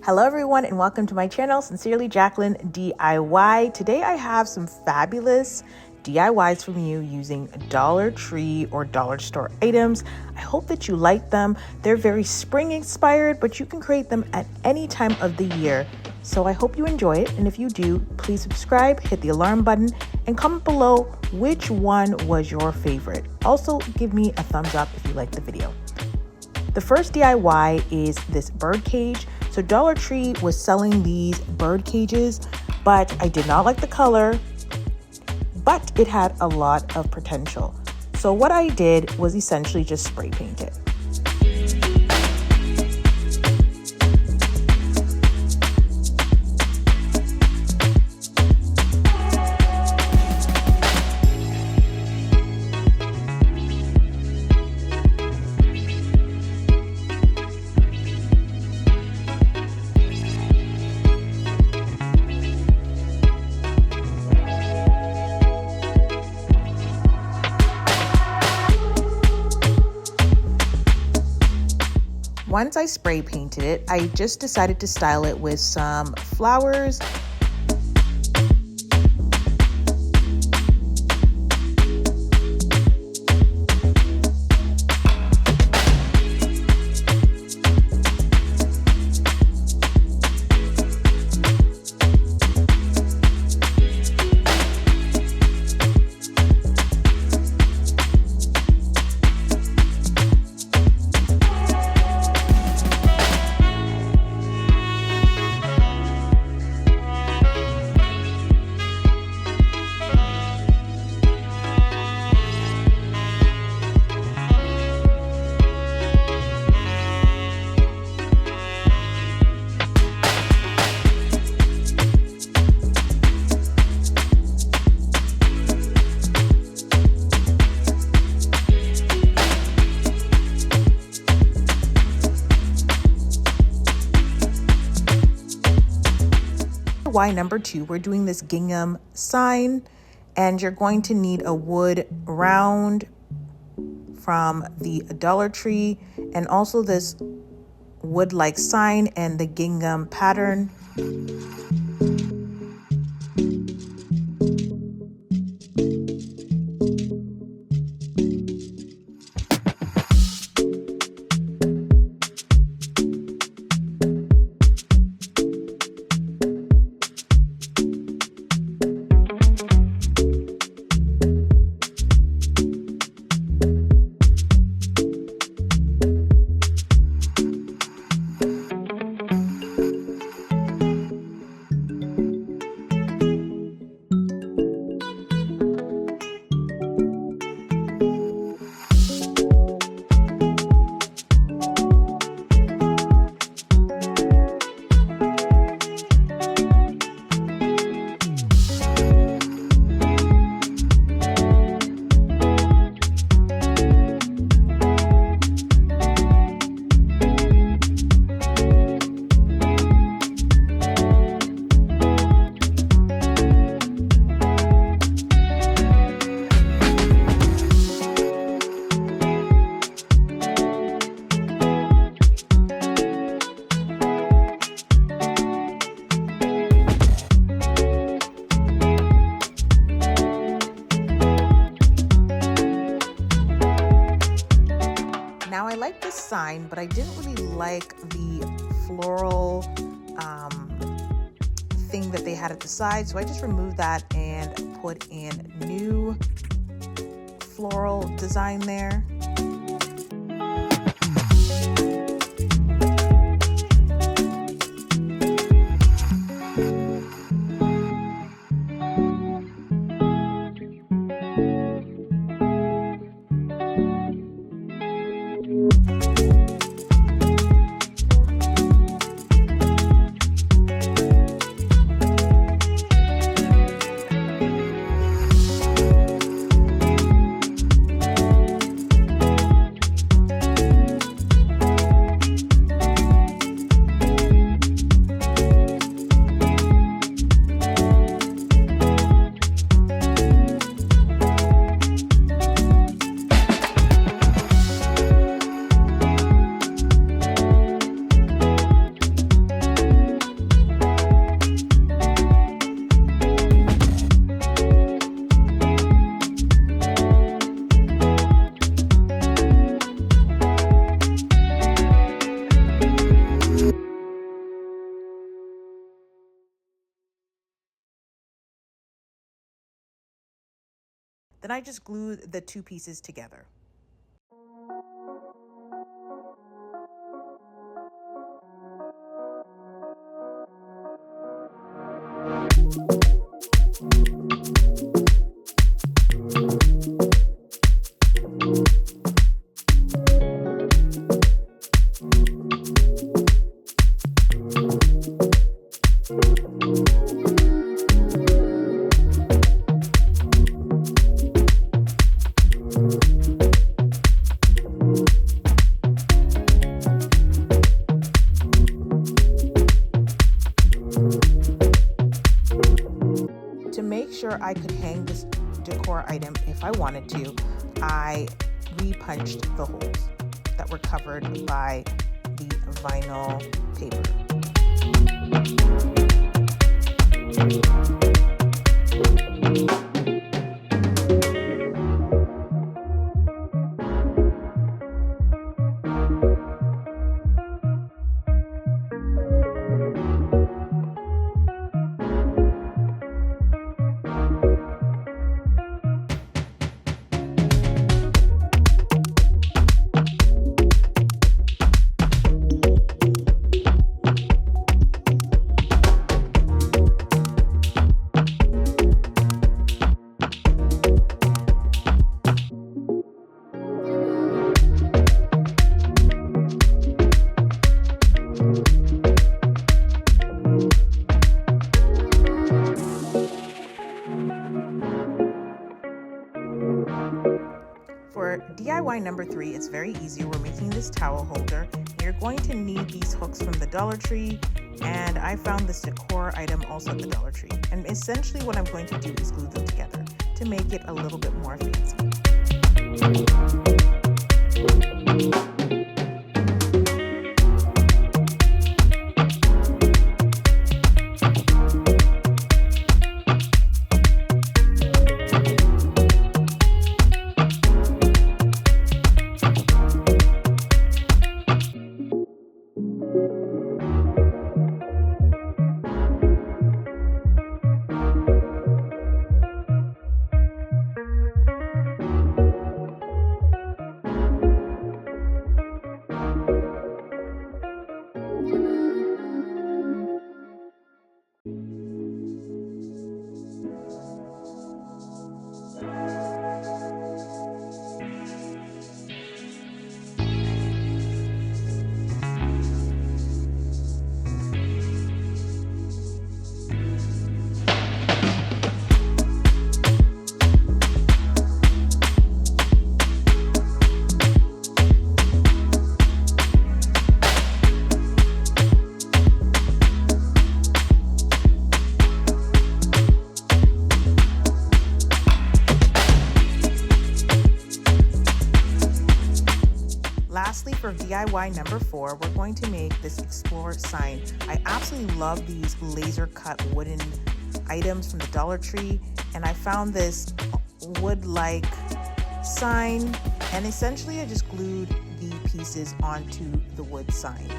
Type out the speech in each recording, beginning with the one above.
Hello everyone and welcome to my channel, Sincerely Jacqueline DIY. Today I have some fabulous DIYs from you using Dollar Tree or dollar store items. I hope that you like them. They're very spring inspired, but you can create them at any time of the year. So I hope you enjoy it, and if you do, please subscribe, hit the alarm button, and comment below which one was your favorite. Also, give me a thumbs up if you liked the video. The first DIY is this bird cage. So Dollar Tree was selling these bird cages, but I did not like the color, but it had a lot of potential. So what I did was essentially just spray paint it. Once I spray painted it, I just decided to style it with some flowers. DIY number 2, we're doing this Gingham Sign, and you're going to need a wood round from the Dollar Tree and also this wood-like sign and the gingham pattern. Now I like this sign, but I didn't really like the floral thing that they had at the side, so I just removed that and put in new floral design there. Then I just glue the two pieces together. To make sure I could hang this decor item if I wanted to, I re-punched the holes that were covered by the vinyl paper. For DIY number 3, it's very easy. We're making this towel holder. You're going to need these hooks from the Dollar Tree, and I found this decor item also at the Dollar Tree. And essentially what I'm going to do is glue them together to make it a little bit more fancy. Lastly, for DIY number 4, we're going to make this Explore sign. I absolutely love these laser cut wooden items from the Dollar Tree, and I found this wood-like sign, and essentially I just glued the pieces onto the wood sign.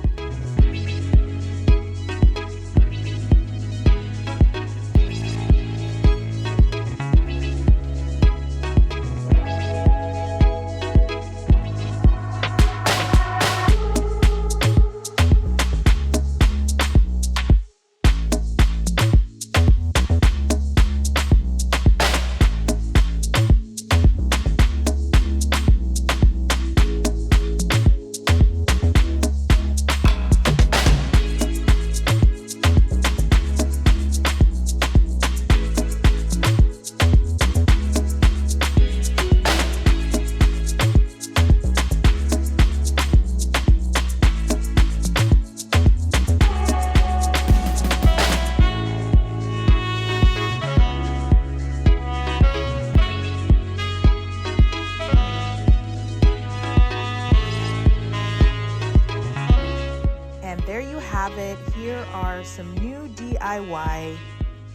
There you have it. Here are some new DIY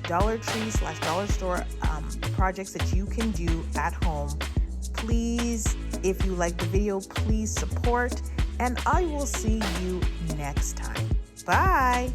Dollar Tree / dollar store projects that you can do at home. Please, if you like the video, please support, and I will see you next time. Bye.